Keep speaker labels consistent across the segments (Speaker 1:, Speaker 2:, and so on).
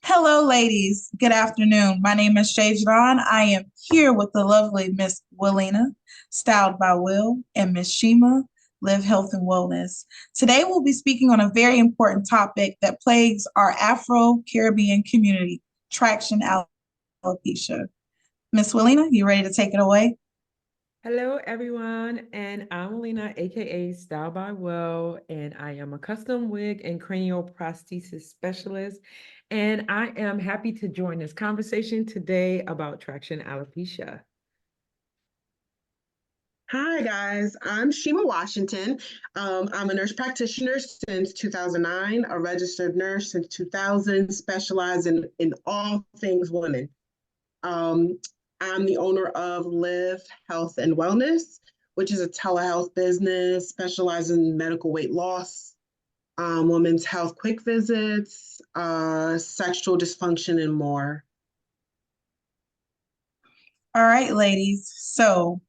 Speaker 1: Hello, ladies. Good afternoon. My name is Shajron. I am here with the lovely Miss Willina, styled by Will, and Miss Sheema, Live Health and Wellness. Today, we'll be speaking on a very important topic that plagues our Afro-Caribbean community, traction alopecia. Miss Willina, you ready to take it away?
Speaker 2: Hello, everyone, and I'm Alina, aka Style by Will, and I am a custom wig and cranial prosthesis specialist. And I am happy to join this conversation today about traction alopecia.
Speaker 3: Hi, guys. I'm Sheema Washington. I'm a nurse practitioner since 2009, a registered nurse since 2000, specializing in all things women. Um, I'm the owner of Live Health and Wellness, which is a telehealth business specializing in medical weight loss, women's health quick visits, sexual dysfunction, and more.
Speaker 1: All right, ladies. So,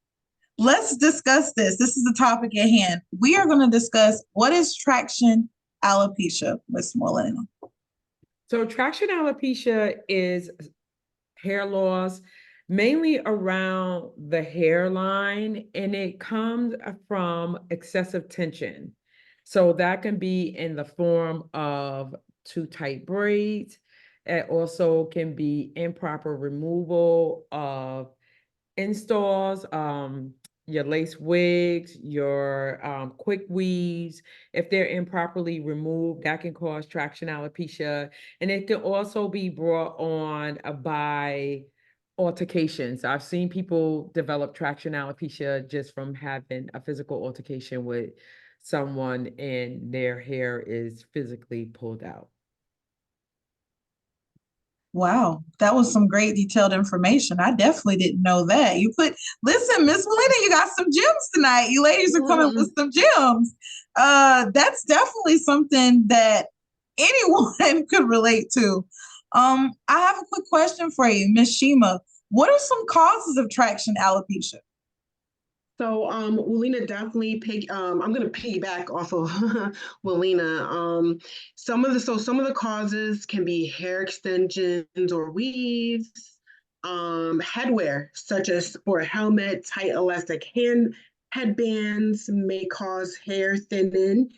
Speaker 1: let's discuss this. This is the topic at hand. We are going to discuss what is traction alopecia, Miss Willina.
Speaker 2: So, traction alopecia is hair loss, mainly around the hairline, and it comes from excessive tension. So that can be in the form of too tight braids. It also can be improper removal of installs, your lace wigs, your quick weaves. If they're improperly removed, that can cause traction alopecia. And it can also be brought on by altercations. I've seen people develop traction alopecia just from having a physical altercation with someone and their hair is physically pulled out.
Speaker 1: Wow, that was some great detailed information. I definitely didn't know that. Listen, Miss Melinda, you got some gems tonight. You ladies are coming with some gems. That's definitely something that anyone could relate to. I have a quick question for you, Miss Shima. What are some causes of traction alopecia?
Speaker 3: So, Walina definitely I'm gonna piggyback off of Walina. Some of the causes can be hair extensions or weaves, headwear such as sport helmet, tight elastic headbands may cause hair thinning.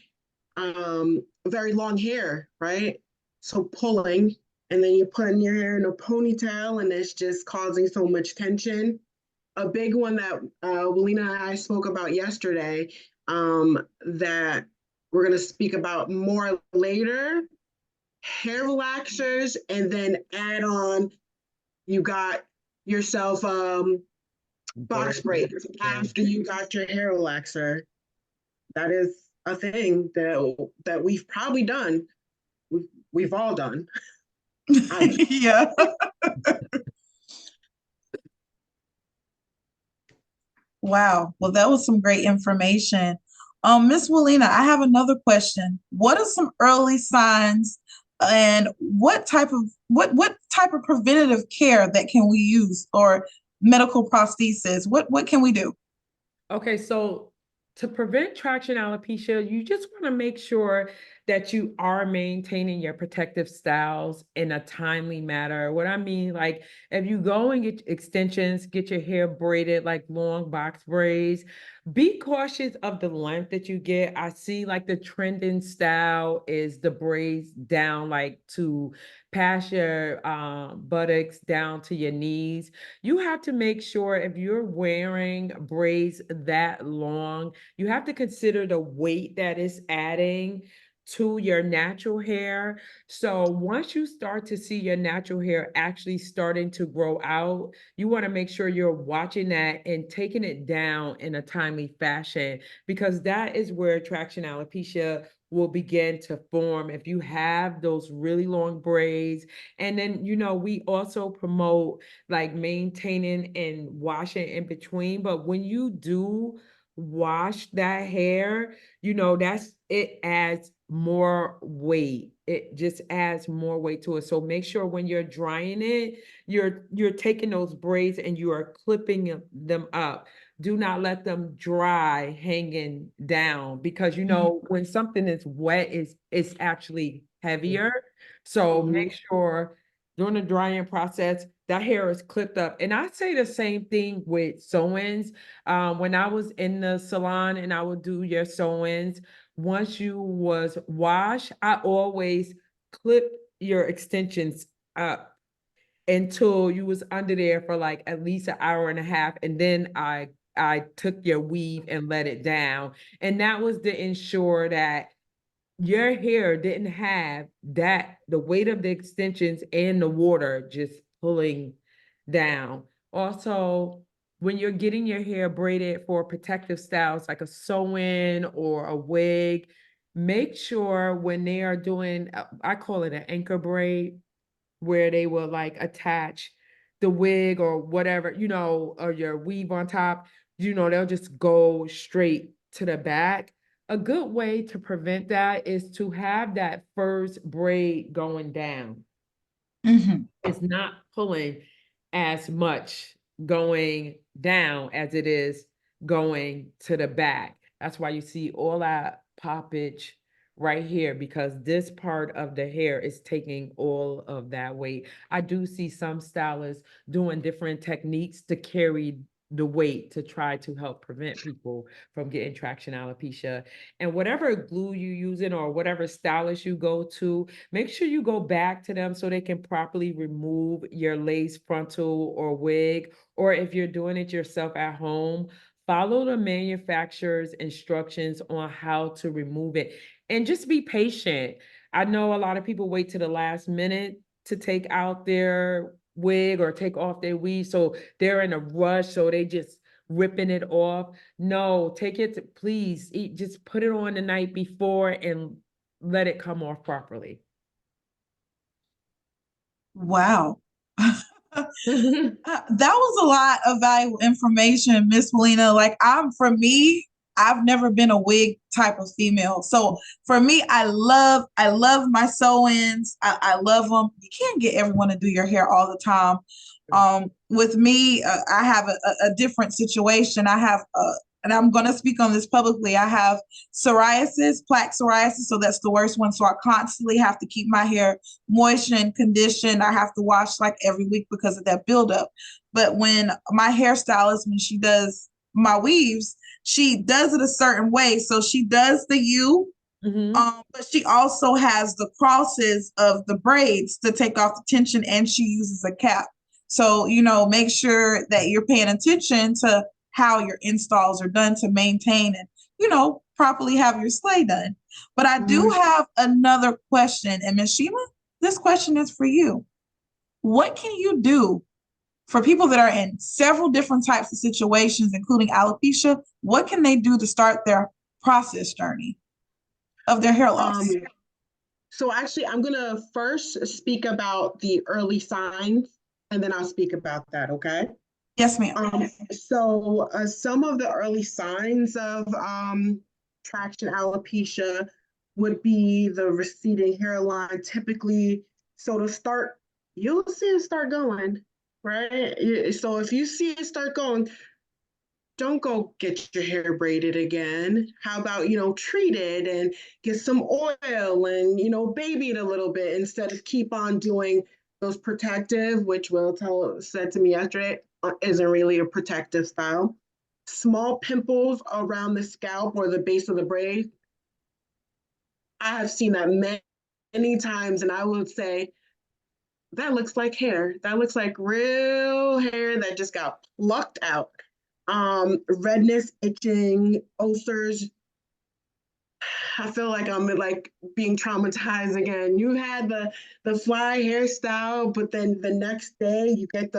Speaker 3: Very long hair, right? So pulling, and then you're putting your hair in a ponytail, and it's just causing so much tension. A big one that Walina and I spoke about yesterday, that we're going to speak about more later, hair relaxers, and then add on, you got yourself box braids after you got your hair relaxer. That is a thing that we've probably done. We've all done.
Speaker 1: Yeah. Wow. Well, that was some great information. Miss Willina, I have another question. What are some early signs and what type of preventative care that can we use or medical prosthesis? What can we do?
Speaker 2: Okay, so to prevent traction alopecia, you just want to make sure that you are maintaining your protective styles in a timely manner. What I mean, like if you go and get extensions, get your hair braided like long box braids, be cautious of the length that you get. I see like the trending style is the braids down like to past your buttocks down to your knees. You have to make sure if you're wearing braids that long, you have to consider the weight that is adding to your natural hair. So once you start to see your natural hair actually starting to grow out, you want to make sure you're watching that and taking it down in a timely fashion because that is where traction alopecia will begin to form if you have those really long braids. And then, we also promote like maintaining and washing in between. But when you do wash that hair, that's it adds more weight. It just adds more weight to it. So make sure when you're drying it, you're taking those braids and you are clipping them up. Do not let them dry hanging down because when something is wet, it's actually heavier So make sure during the drying process, that hair is clipped up. And I say the same thing with sew-ins. When I was in the salon and I would do your sew-ins, once you was washed, I always clip your extensions up until you was under there for like at least an hour and a half. And then I took your weave and let it down. And that was to ensure that your hair didn't have that the weight of the extensions and the water just pulling down. Also, when you're getting your hair braided for protective styles like a sew-in or a wig, make sure when they are doing, I call it an anchor braid, where they will like attach the wig or whatever, or your weave on top, they'll just go straight to the back. A good way to prevent that is to have that first braid going down.
Speaker 1: Mhm.
Speaker 2: It's not pulling as much going down as it is going to the back. That's why you see all that poppage right here, because this part of the hair is taking all of that weight. I do see some stylists doing different techniques to carry the weight to try to help prevent people from getting traction alopecia. And whatever glue you're using or whatever stylist you go to, make sure you go back to them so they can properly remove your lace frontal or wig. Or if you're doing it yourself at home, follow the manufacturer's instructions on how to remove it. And just be patient. I know a lot of people wait to the last minute to take out their wig or take off their weave. So they're in a rush, so they just ripping it off. No, take it to, please just put it on the night before and let it come off properly.
Speaker 1: Wow. That was a lot of valuable information, Miss Melina. Like for me, I've never been a wig type of female. So for me, I love my sew-ins. I love them. You can't get everyone to do your hair all the time. With me, I have a different situation. I have and I'm going to speak on this publicly. I have psoriasis, plaque psoriasis. So that's the worst one. So I constantly have to keep my hair moist and conditioned. I have to wash like every week because of that buildup. But when my hairstylist, when she does my weaves, she does it a certain way. So she does the U, but she also has the crosses of the braids to take off the tension, and she uses a cap. So, make sure that you're paying attention to how your installs are done to maintain and, properly have your sleigh done. But I do have another question. And Ms. Sheema, this question is for you. What can you do for people that are in several different types of situations, including alopecia? What can they do to start their process journey of their hair loss?
Speaker 3: So actually, I'm going to first speak about the early signs, and then I'll speak about that, okay?
Speaker 1: Yes, ma'am.
Speaker 3: So some of the early signs of traction alopecia would be the receding hairline, typically. So to start, you'll see it start going, right? So if you see it start going, don't go get your hair braided again. How about, treat it and get some oil and, baby it a little bit instead of keep on doing those protective, which Will said to me yesterday, isn't really a protective style. Small pimples around the scalp or the base of the braid. I have seen that many times, and I would say, that looks like hair. That looks like real hair that just got plucked out. Redness, itching, ulcers. I feel like I'm like being traumatized again. You had the fly hairstyle, but then the next day you get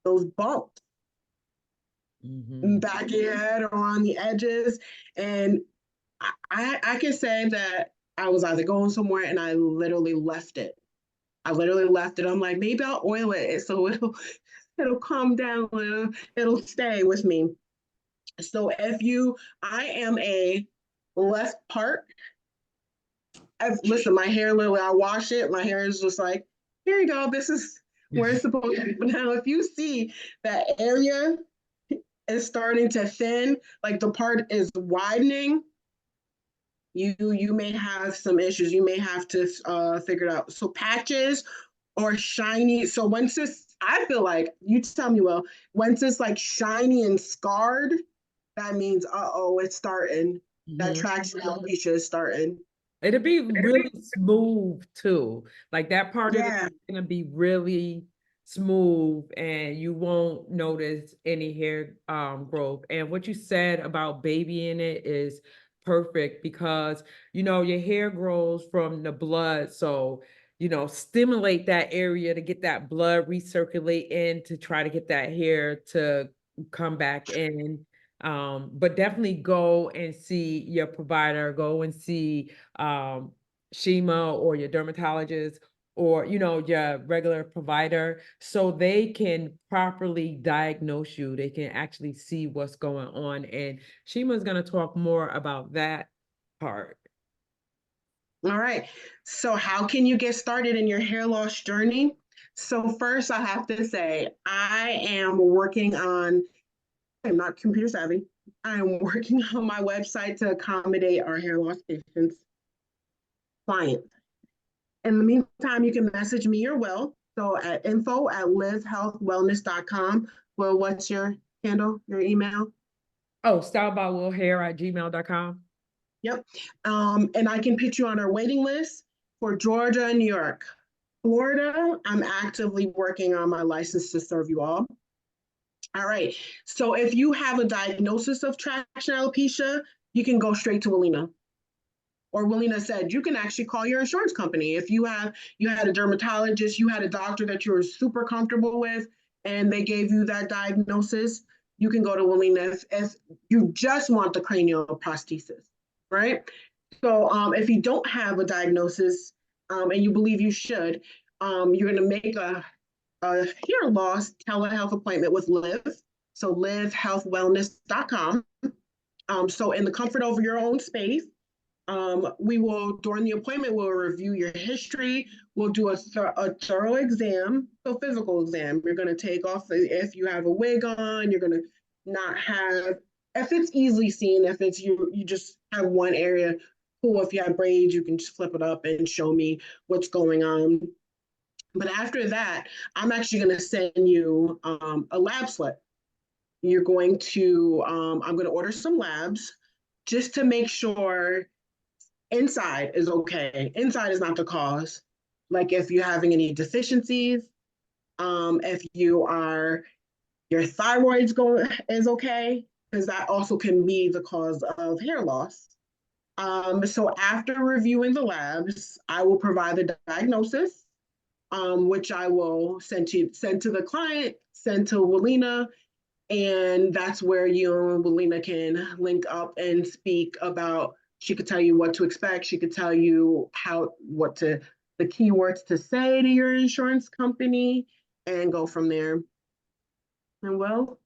Speaker 3: those bumps back of your head or on the edges. And I can say that I was either going somewhere and I literally left it. I literally left it. I'm like, maybe I'll oil it so it'll calm down. It'll stay with me. So I am a left part. Listen, my hair literally, I wash it. My hair is just like, here you go. This is where it's supposed to be. But now, if you see that area is starting to thin, like the part is widening, you may have some issues. You may have to figure it out. So patches or shiny. So once it's, I feel like, you tell me, well, once it's like shiny and scarred, that means, uh-oh, it's starting. That
Speaker 2: Mhm.
Speaker 3: traction alopecia is starting.
Speaker 2: It'll be really smooth too. Like that part of it
Speaker 3: Yeah.
Speaker 2: is gonna be really smooth and you won't notice any hair growth. And what you said about babying it is perfect because your hair grows from the blood. So, stimulate that area to get that blood recirculate in to try to get that hair to come back in. But definitely go and see your provider, go and see Sheema or your dermatologist or your regular provider so they can properly diagnose you. They can actually see what's going on. And Sheema's going to talk more about that part.
Speaker 3: All right. So how can you get started in your hair loss journey? So first I have to say, I'm not computer savvy. I'm working on my website to accommodate our hair loss patients clients. In the meantime, you can message me or Will. So at info@livhealthwellness.com. Well, what's your handle, your email?
Speaker 2: Oh, stylebywillhair@gmail.com.
Speaker 3: Yep. And I can put you on our waiting list for Georgia and New York. Florida, I'm actively working on my license to serve you all. All right. So if you have a diagnosis of traction alopecia, you can go straight to Alina. Or Willina said, you can actually call your insurance company. If you had a dermatologist, you had a doctor that you were super comfortable with, and they gave you that diagnosis, you can go to Willina if you just want the cranial prosthesis, right? So if you don't have a diagnosis and you believe you should, you're going to make a hair loss telehealth appointment with Liv. So livhealthwellness.com. So in the comfort of your own space, we will, during the appointment, we'll review your history. We'll do a thorough exam, so physical exam. You're going to take off if you have a wig on. You're going to not have, if it's easily seen, if it's you just have one area. Cool. If you have braids, you can just flip it up and show me what's going on. But after that, I'm actually going to send you a lab slip. You're going to, I'm going to order some labs just to make sure inside is okay. Inside is not the cause. Like if you're having any deficiencies, if your thyroid's going is okay, because that also can be the cause of hair loss. So after reviewing the labs, I will provide the diagnosis, which I will send to the client, send to Walina, and that's where you and Walina can link up and speak about. She could tell you what to expect. She could tell you the keywords to say to your insurance company and go from there. And well,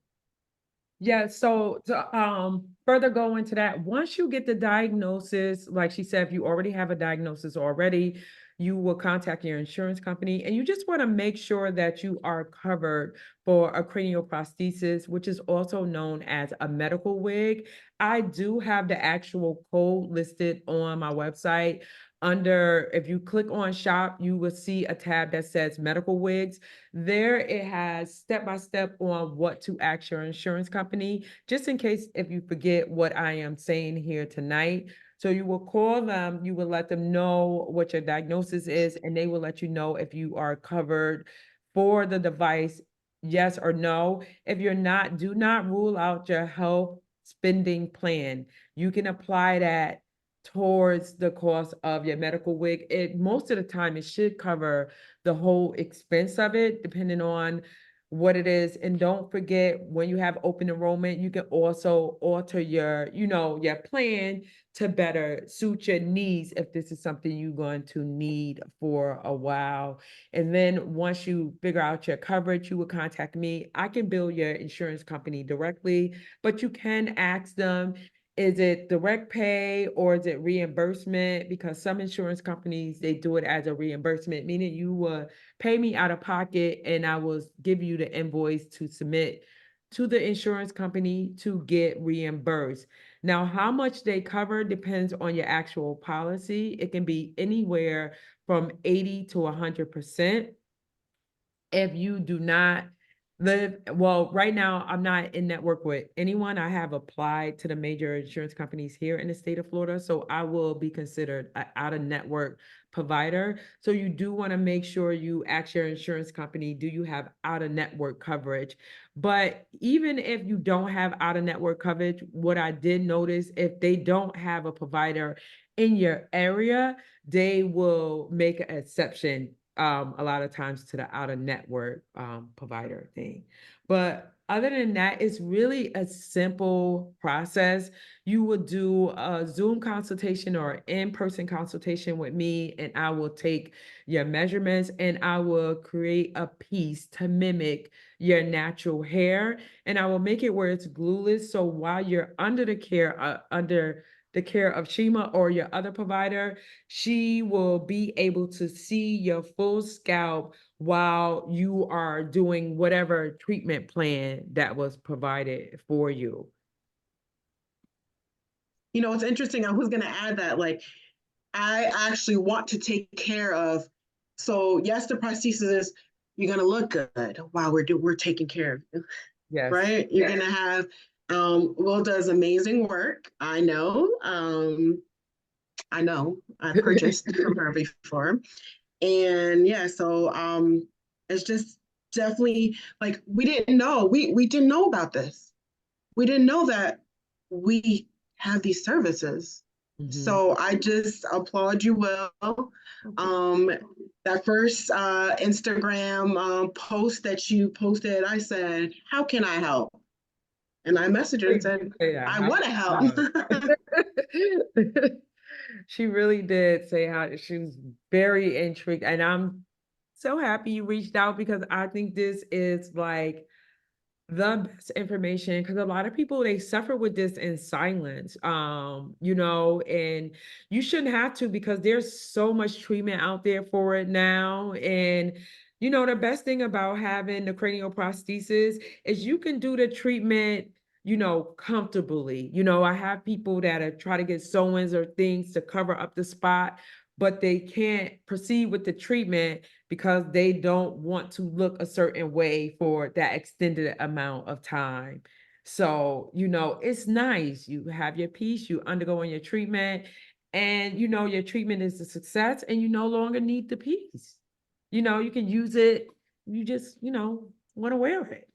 Speaker 2: Yeah, so to further go into that, once you get the diagnosis, like she said, if you already have a diagnosis already, you will contact your insurance company and you just want to make sure that you are covered for a cranioprosthesis, which is also known as a medical wig. I do have the actual code listed on my website. If you click on shop, you will see a tab that says medical wigs. There it has step-by-step on what to ask your insurance company, just in case if you forget what I am saying here tonight. So you will call them, you will let them know what your diagnosis is, and they will let you know if you are covered for the device, yes or no. If you're not, do not rule out your health spending plan. You can apply that towards the cost of your medical wig. Most of the time it should cover the whole expense of it, depending on what it is. And don't forget, when you have open enrollment, you can also alter your plan to better suit your needs if this is something you're going to need for a while. And then once you figure out your coverage, you will contact me. I can bill your insurance company directly, but you can ask them, is it direct pay or is it reimbursement? Because some insurance companies, they do it as a reimbursement, meaning you will pay me out of pocket and I will give you the invoice to submit to the insurance company to get reimbursed. Now, how much they cover depends on your actual policy. It can be anywhere from 80 to 100%. If you do not live, well, right now I'm not in network with anyone. I have applied to the major insurance companies here in the state of Florida, so I will be considered an out-of-network provider. So you do want to make sure you ask your insurance company, do you have out-of-network coverage? But even if you don't have out-of-network coverage, what I did notice, if they don't have a provider in your area, they will make an exception a lot of times to the out of network provider thing. But other than that, it's really a simple process. You would do a Zoom consultation or in-person consultation with me, and I will take your measurements and I will create a piece to mimic your natural hair. And I will make it where it's glueless. So while you're under the care of Sheema or your other provider, she will be able to see your full scalp while you are doing whatever treatment plan that was provided for you.
Speaker 3: You know, it's interesting. I was going to add that, like, I actually want to take care of. So yes, the prosthesis, you're going to look good while we're taking care of you,
Speaker 2: Yes.
Speaker 3: right? You're going to have, Will does amazing work. I know. I purchased from her before. And yeah, so it's just definitely like we didn't know. We didn't know about this. We didn't know that we have these services. So I just applaud you, Will. That first Instagram post that you posted, I said, "How can I help?" And I messaged her and said, "I want to help."
Speaker 2: She really did say how she was very intrigued, and I'm so happy you reached out because I think this is like the best information, because a lot of people, they suffer with this in silence, and you shouldn't have to, because there's so much treatment out there for it now. And the best thing about having the cranial prosthesis is you can do the treatment comfortably. I have people that are try to get sew-ins or things to cover up the spot, but they can't proceed with the treatment because they don't want to look a certain way for that extended amount of time. So, it's nice. You have your piece, you undergoing your treatment, and your treatment is a success, and you no longer need the piece. You can use it, you just, want to wear it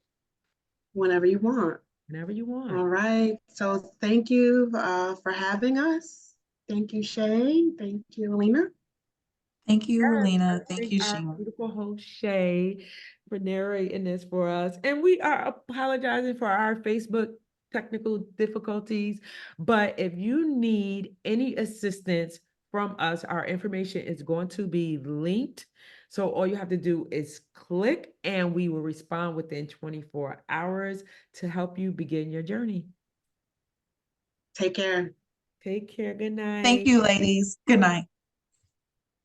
Speaker 3: Whenever you want.
Speaker 2: whenever you want.
Speaker 3: All right. So thank you for having us. Thank you, Shay. Thank you, Alina.
Speaker 1: Thank you, Alina. Thank
Speaker 2: Thank
Speaker 1: you,
Speaker 2: our
Speaker 1: Sheema.
Speaker 2: beautiful host Shay for narrating this for us. And we are apologizing for our Facebook technical difficulties. But if you need any assistance from us, our information is going to be linked. So all you have to do is click and we will respond within 24 hours to help you begin your journey.
Speaker 3: Take care.
Speaker 2: Take care. Good night.
Speaker 1: Thank you, ladies. Good night.